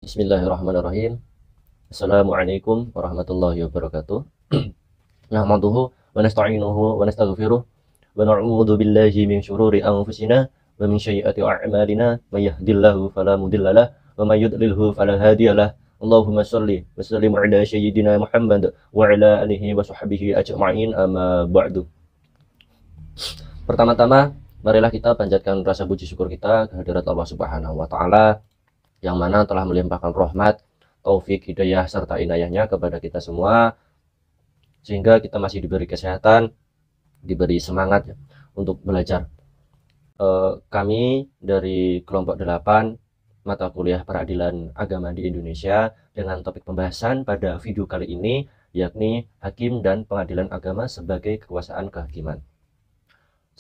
Bismillahirrahmanirrahim. Assalamualaikum warahmatullahi wabarakatuh. Nahmaduhu wa nasta'inuhu wa nastaghfiruh wa na'udzu billahi min syururi anfusina wa min sayyiati a'malina may yahdihillahu fala mudhillalah wa may yudlilhu fala hadiyalah. Allahumma shalli wa sallim ala sayyidina Muhammad wa ala alihi wa sahbihi ajma'in, amma ba'du. Pertama-tama, marilah kita panjatkan rasa puji syukur kita kehadirat Allah Subhanahu wa taala yang mana telah melimpahkan rahmat, taufik, hidayah, serta inayahnya kepada kita semua, sehingga kita masih diberi kesehatan, diberi semangat ya, untuk belajar. Kami dari kelompok 8 mata kuliah peradilan agama di Indonesia dengan topik pembahasan pada video kali ini, yakni Hakim dan Pengadilan Agama sebagai Kekuasaan Kehakiman.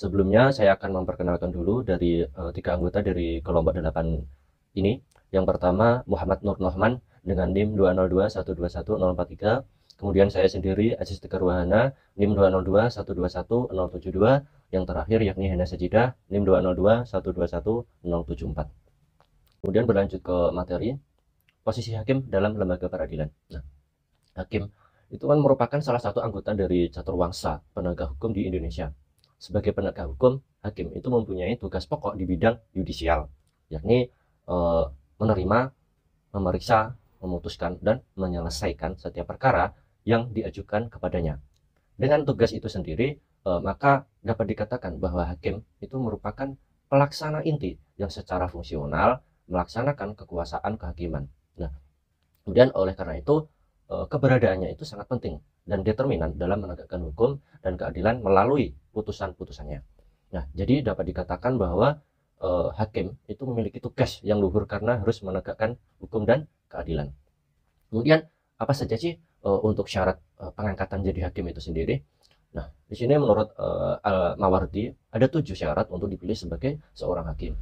Sebelumnya saya akan memperkenalkan dulu dari 3 anggota dari kelompok 8 ini. Yang pertama Muhammad Nur Nohman dengan NIM 202121043. Kemudian saya sendiri Aziz Tegar Wahana NIM 202121072. Yang terakhir yakni Hena Sajidah NIM 202121074. Kemudian berlanjut ke materi posisi hakim dalam lembaga peradilan. Nah, hakim itu kan merupakan salah satu anggota dari caturwangsa penegak hukum di Indonesia. Sebagai penegak hukum, hakim itu mempunyai tugas pokok di bidang yudisial, yakni menerima, memeriksa, memutuskan, dan menyelesaikan setiap perkara yang diajukan kepadanya. Dengan tugas itu sendiri, maka dapat dikatakan bahwa hakim itu merupakan pelaksana inti yang secara fungsional melaksanakan kekuasaan kehakiman. Nah, kemudian oleh karena itu, keberadaannya itu sangat penting dan determinan dalam menegakkan hukum dan keadilan melalui putusan-putusannya. Nah, jadi dapat dikatakan bahwa hakim itu memiliki tugas yang luhur karena harus menegakkan hukum dan keadilan. Kemudian apa saja sih untuk syarat pengangkatan jadi hakim itu sendiri? Nah, di sini menurut Al-Mawardi ada 7 syarat untuk dipilih sebagai seorang hakim.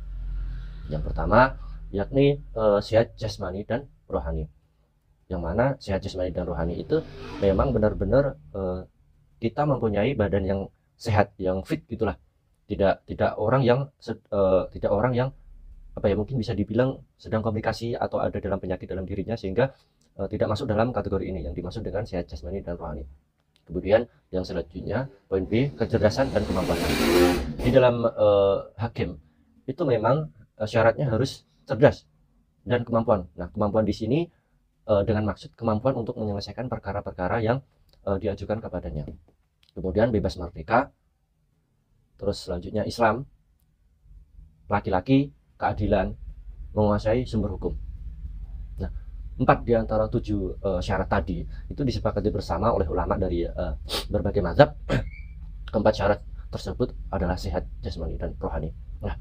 Yang pertama yakni sehat jasmani dan rohani. Yang mana sehat jasmani dan rohani itu memang benar-benar kita mempunyai badan yang sehat, yang fit gitulah. Tidak orang yang apa ya, mungkin bisa dibilang sedang komplikasi atau ada dalam penyakit dalam dirinya, sehingga tidak masuk dalam kategori ini yang dimaksud dengan sehat jasmani dan rohani. Kemudian yang selanjutnya poin B, kecerdasan dan kemampuan. Di dalam hakim itu memang syaratnya harus cerdas dan kemampuan. Nah, kemampuan di sini dengan maksud kemampuan untuk menyelesaikan perkara-perkara yang diajukan kepadanya. Kemudian bebas merdeka. Terus selanjutnya Islam, laki-laki, keadilan, menguasai sumber hukum. Nah, 4 di antara 7 syarat tadi itu disepakati bersama oleh ulama dari berbagai mazhab. Keempat syarat tersebut adalah sehat jasmani dan rohani. Nah,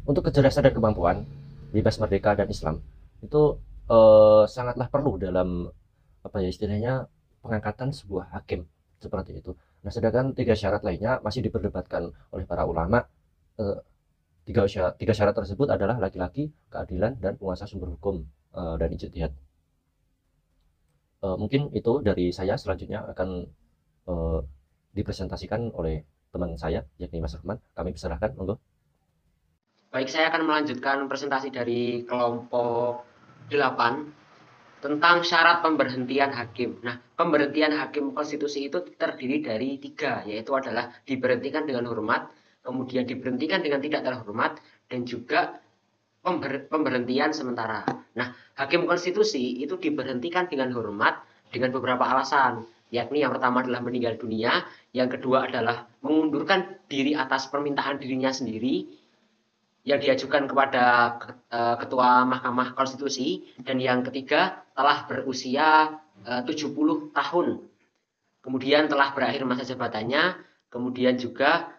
untuk kecerdasan dan kemampuan, bebas merdeka dan Islam itu sangatlah perlu dalam apa ya istilahnya pengangkatan sebuah hakim seperti itu. Nah, sedangkan 3 syarat lainnya masih diperdebatkan oleh para ulama. Tiga syarat tersebut adalah laki-laki, keadilan, dan penguasa sumber hukum dan ijtihad. Mungkin itu dari saya. Selanjutnya akan dipresentasikan oleh teman saya yakni Mas Rahman. Kami persilahkan, monggo. Baik, saya akan melanjutkan presentasi dari kelompok 8 tentang syarat pemberhentian hakim. Nah, pemberhentian hakim konstitusi itu terdiri dari 3, yaitu adalah diberhentikan dengan hormat, kemudian diberhentikan dengan tidak terhormat, dan juga pemberhentian sementara. Nah, hakim konstitusi itu diberhentikan dengan hormat dengan beberapa alasan, yakni yang pertama adalah meninggal dunia, yang kedua adalah mengundurkan diri atas permintaan dirinya sendiri yang diajukan kepada Ketua Mahkamah Konstitusi, dan yang ketiga telah berusia 70 tahun, kemudian telah berakhir masa jabatannya, kemudian juga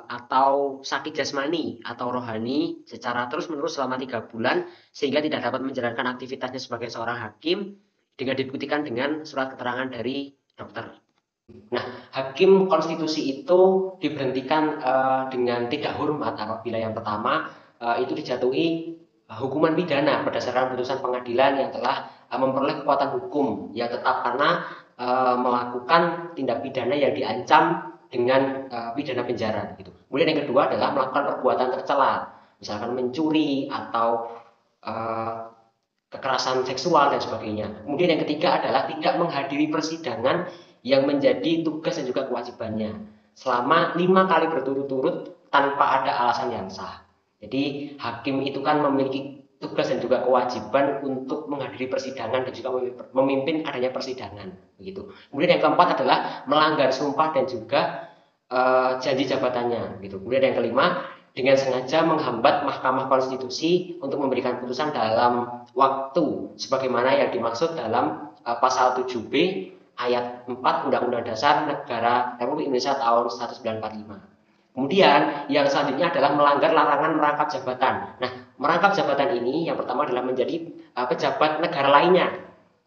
atau sakit jasmani atau rohani secara terus-menerus selama 3 bulan sehingga tidak dapat menjalankan aktivitasnya sebagai seorang hakim dengan dibuktikan dengan surat keterangan dari dokter. Nah, hakim konstitusi itu diberhentikan dengan tidak hormat apabila yang pertama itu dijatuhi hukuman pidana berdasarkan putusan pengadilan yang telah memperoleh kekuatan hukum yang tetap karena melakukan tindak pidana yang diancam dengan pidana penjara gitu. Kemudian yang kedua adalah melakukan perbuatan tercela, misalkan mencuri atau kekerasan seksual dan sebagainya. Kemudian yang ketiga adalah tidak menghadiri persidangan yang menjadi tugas dan juga kewajibannya selama 5 kali berturut-turut tanpa ada alasan yang sah. Jadi hakim itu kan memiliki tugas dan juga kewajiban untuk menghadiri persidangan dan juga memimpin adanya persidangan, begitu. Kemudian yang keempat adalah melanggar sumpah dan juga janji jabatannya, gitu. Kemudian yang kelima, dengan sengaja menghambat Mahkamah Konstitusi untuk memberikan putusan dalam waktu sebagaimana yang dimaksud dalam pasal 7B ayat 4 Undang-Undang Dasar Negara Republik Indonesia tahun 1945. Kemudian yang selanjutnya adalah melanggar larangan merangkap jabatan. Nah, merangkap jabatan ini yang pertama adalah menjadi pejabat negara lainnya.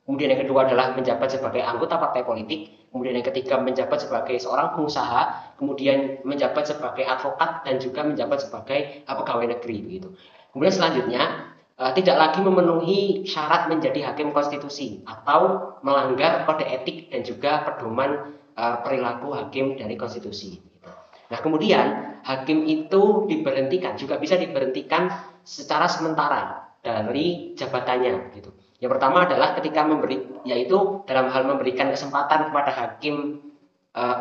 Kemudian yang kedua adalah menjabat sebagai anggota partai politik. Kemudian yang ketiga menjabat sebagai seorang pengusaha. Kemudian menjabat sebagai advokat dan juga menjabat sebagai pegawai negeri, begitu. Kemudian selanjutnya tidak lagi memenuhi syarat menjadi hakim konstitusi atau melanggar kode etik dan juga pedoman perilaku hakim dari konstitusi. Nah, kemudian hakim itu diberhentikan, juga bisa diberhentikan secara sementara dari jabatannya, gitu. Yang pertama adalah ketika yaitu dalam hal memberikan kesempatan kepada hakim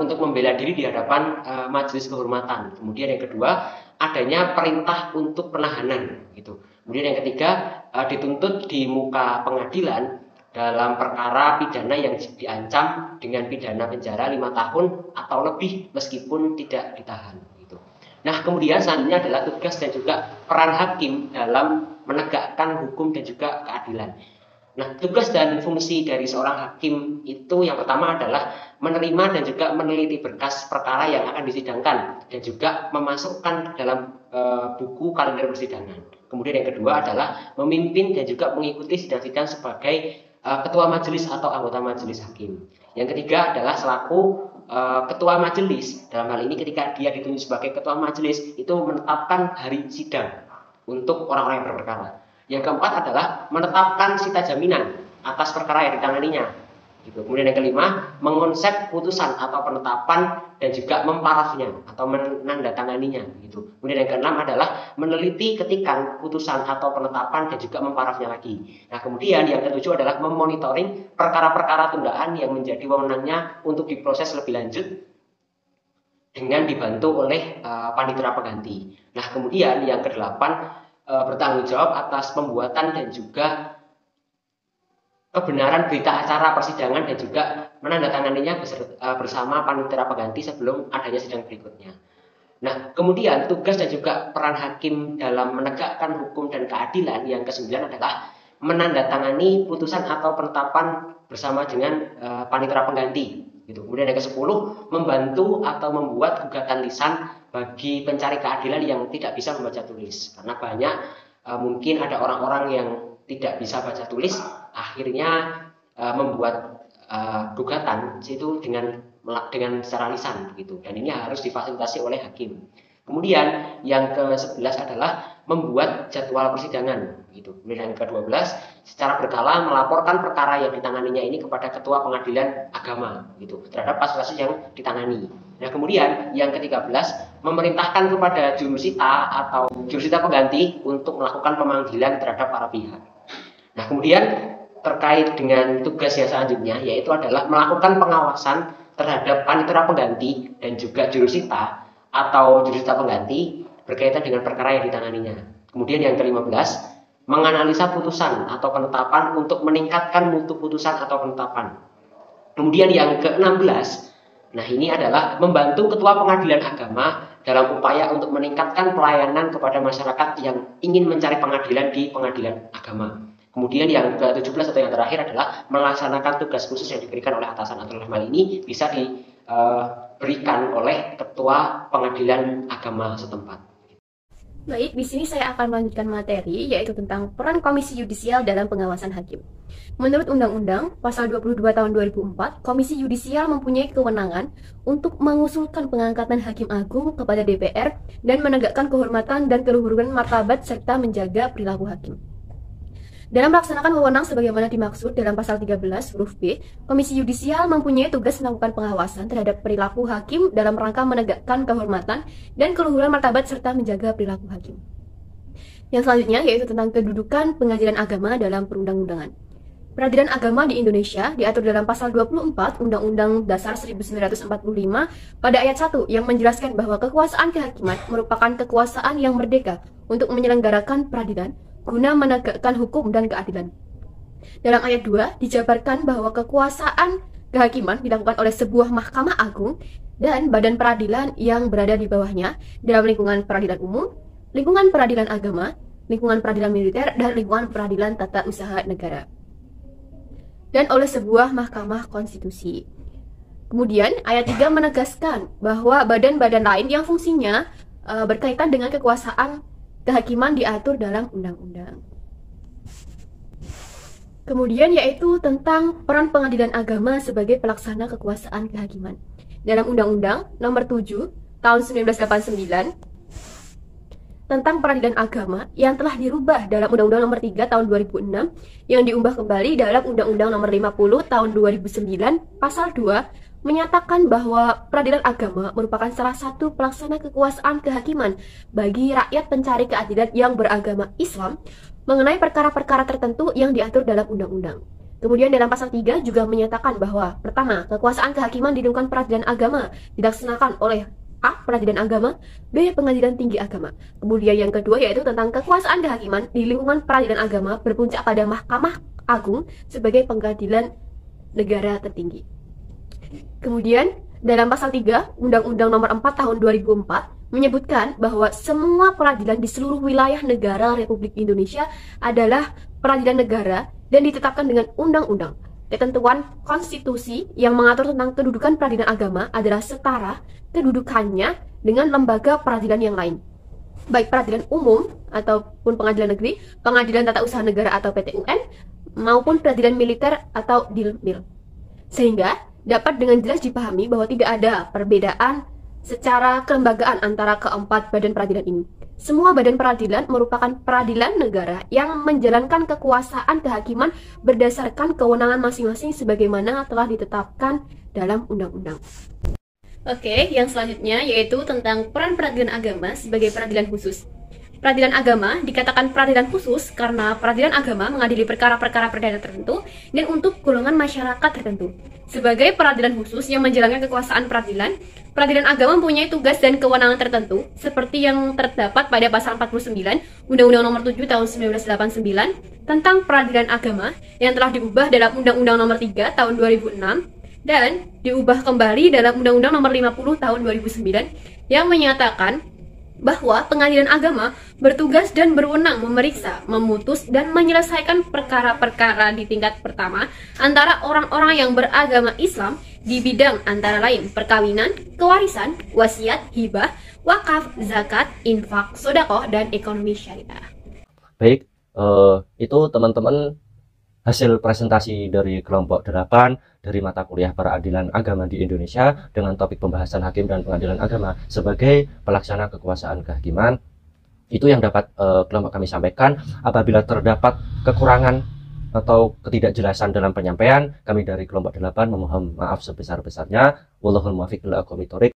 untuk membela diri di hadapan majelis kehormatan. Kemudian yang kedua, adanya perintah untuk penahanan, gitu. Kemudian yang ketiga, dituntut di muka pengadilan dalam perkara pidana yang diancam dengan pidana penjara 5 tahun atau lebih meskipun tidak ditahan, gitu. Nah, kemudian selanjutnya adalah tugas dan juga peran hakim dalam menegakkan hukum dan juga keadilan. Nah, tugas dan fungsi dari seorang hakim itu yang pertama adalah menerima dan juga meneliti berkas perkara yang akan disidangkan dan juga memasukkan dalam buku kalender persidangan. Kemudian yang kedua adalah memimpin dan juga mengikuti sidang-sidang sebagai ketua majelis atau anggota majelis hakim. Yang ketiga adalah selaku ketua majelis. Dalam hal ini ketika dia ditunjuk sebagai ketua majelis itu menetapkan hari sidang untuk orang-orang yang berperkara. Yang keempat adalah menetapkan sita jaminan atas perkara yang ditanganinya. Gitu. Kemudian yang kelima, mengonsep putusan atau penetapan dan juga memparafnya atau menandatanganinya. Gitu. Kemudian yang keenam adalah meneliti ketikan putusan atau penetapan dan juga memparafnya lagi. Nah, kemudian yang ketujuh adalah memonitoring perkara-perkara tundaan yang menjadi wewenangnya untuk diproses lebih lanjut dengan dibantu oleh panitera pengganti. Nah, kemudian yang kedelapan, bertanggung jawab atas pembuatan dan juga kebenaran berita acara persidangan dan juga menandatanganinya bersama panitera pengganti sebelum adanya sidang berikutnya. Nah, kemudian tugas dan juga peran hakim dalam menegakkan hukum dan keadilan yang ke-9 adalah menandatangani putusan atau penetapan bersama dengan panitera pengganti. Gitu. Kemudian yang ke-10, membantu atau membuat gugatan lisan bagi pencari keadilan yang tidak bisa membaca tulis. Karena banyak mungkin ada orang-orang yang tidak bisa baca tulis, akhirnya membuat gugatan itu dengan secara lisan, gitu. Dan ini harus difasilitasi oleh hakim. Kemudian yang ke-11 adalah membuat jadwal persidangan, gitu. Kemudian yang ke-12, secara berkala melaporkan perkara yang ditanganinya ini kepada ketua pengadilan agama, gitu, terhadap kasus-kasus yang ditangani. Nah, kemudian yang ke-13, memerintahkan kepada jurusita atau jurusita pengganti untuk melakukan pemanggilan terhadap para pihak. Nah, kemudian terkait dengan tugas yang selanjutnya, yaitu adalah melakukan pengawasan terhadap panitera pengganti dan juga jurusita atau jurusita pengganti berkaitan dengan perkara yang ditanganinya. Kemudian yang ke-15, menganalisa putusan atau penetapan untuk meningkatkan mutu putusan atau penetapan. Kemudian yang ke-16, nah ini adalah membantu ketua pengadilan agama dalam upaya untuk meningkatkan pelayanan kepada masyarakat yang ingin mencari pengadilan di pengadilan agama. Kemudian yang ke-17 atau yang terakhir adalah melaksanakan tugas khusus yang diberikan oleh atasan atau dalam hal ini bisa diberikan oleh ketua pengadilan agama setempat. Baik, di sini saya akan melanjutkan materi yaitu tentang peran Komisi Yudisial dalam pengawasan hakim. Menurut Undang-Undang Pasal 22 Tahun 2004, Komisi Yudisial mempunyai kewenangan untuk mengusulkan pengangkatan Hakim Agung kepada DPR dan menegakkan kehormatan dan keluhuran martabat serta menjaga perilaku hakim. Dalam melaksanakan wewenang sebagaimana dimaksud dalam pasal 13 huruf B, Komisi Yudisial mempunyai tugas melakukan pengawasan terhadap perilaku hakim dalam rangka menegakkan kehormatan dan keluhuran martabat serta menjaga perilaku hakim. Yang selanjutnya yaitu tentang kedudukan pengadilan agama dalam perundang-undangan. Peradilan agama di Indonesia diatur dalam pasal 24 Undang-Undang Dasar 1945 pada ayat 1 yang menjelaskan bahwa kekuasaan kehakiman merupakan kekuasaan yang merdeka untuk menyelenggarakan peradilan guna menegakkan hukum dan keadilan. Dalam ayat 2 dijabarkan bahwa kekuasaan kehakiman dilakukan oleh sebuah mahkamah agung dan badan peradilan yang berada di bawahnya dalam lingkungan peradilan umum, lingkungan peradilan agama, lingkungan peradilan militer, dan lingkungan peradilan tata usaha negara, dan oleh sebuah mahkamah konstitusi. Kemudian ayat 3 menegaskan bahwa badan-badan lain yang fungsinya berkaitan dengan kekuasaan kehakiman diatur dalam undang-undang. Kemudian yaitu tentang peran pengadilan agama sebagai pelaksana kekuasaan kehakiman. Dalam Undang-Undang Nomor 7 Tahun 1989 tentang peradilan agama yang telah dirubah dalam Undang-Undang Nomor 3 Tahun 2006 yang diubah kembali dalam Undang-Undang Nomor 50 Tahun 2009 Pasal 2 menyatakan bahwa peradilan agama merupakan salah satu pelaksana kekuasaan kehakiman bagi rakyat pencari keadilan yang beragama Islam mengenai perkara-perkara tertentu yang diatur dalam undang-undang. Kemudian dalam pasal 3 juga menyatakan bahwa pertama, kekuasaan kehakiman di lingkungan peradilan agama dilaksanakan oleh A. Peradilan agama, B. Pengadilan tinggi agama. Kemudian yang kedua yaitu tentang kekuasaan kehakiman di lingkungan peradilan agama berpuncak pada Mahkamah Agung sebagai pengadilan negara tertinggi. Kemudian dalam pasal 3 Undang-Undang Nomor 4 Tahun 2004 menyebutkan bahwa semua peradilan di seluruh wilayah negara Republik Indonesia adalah peradilan negara dan ditetapkan dengan undang-undang. Ketentuan konstitusi yang mengatur tentang kedudukan peradilan agama adalah setara kedudukannya dengan lembaga peradilan yang lain, baik peradilan umum ataupun pengadilan negeri, pengadilan tata usaha negara atau PT-UN, maupun peradilan militer atau DILMIL. Sehingga dapat dengan jelas dipahami bahwa tidak ada perbedaan secara kelembagaan antara keempat badan peradilan ini. Semua badan peradilan merupakan peradilan negara yang menjalankan kekuasaan kehakiman berdasarkan kewenangan masing-masing sebagaimana telah ditetapkan dalam undang-undang. Oke, yang selanjutnya yaitu tentang peran peradilan agama sebagai peradilan khusus. Peradilan agama dikatakan peradilan khusus karena peradilan agama mengadili perkara-perkara perdata tertentu dan untuk golongan masyarakat tertentu. Sebagai peradilan khusus yang menjalankan kekuasaan peradilan, peradilan agama mempunyai tugas dan kewenangan tertentu seperti yang terdapat pada pasal 49 Undang-Undang Nomor 7 Tahun 1989 tentang peradilan agama yang telah diubah dalam Undang-Undang Nomor 3 Tahun 2006 dan diubah kembali dalam Undang-Undang Nomor 50 Tahun 2009 yang menyatakan bahwa pengadilan agama bertugas dan berwenang memeriksa, memutus, dan menyelesaikan perkara-perkara di tingkat pertama antara orang-orang yang beragama Islam di bidang antara lain perkawinan, kewarisan, wasiat, hibah, wakaf, zakat, infak, sedekah, dan ekonomi syariah. Baik, itu teman-teman hasil presentasi dari kelompok 8 dari mata kuliah peradilan agama di Indonesia dengan topik pembahasan hakim dan pengadilan agama sebagai pelaksana kekuasaan kehakiman. Itu yang dapat kelompok kami sampaikan. Apabila terdapat kekurangan atau ketidakjelasan dalam penyampaian, kami dari kelompok 8 memohon maaf sebesar-besarnya. Wallahul muwaffiq ila aqwamit thoriq.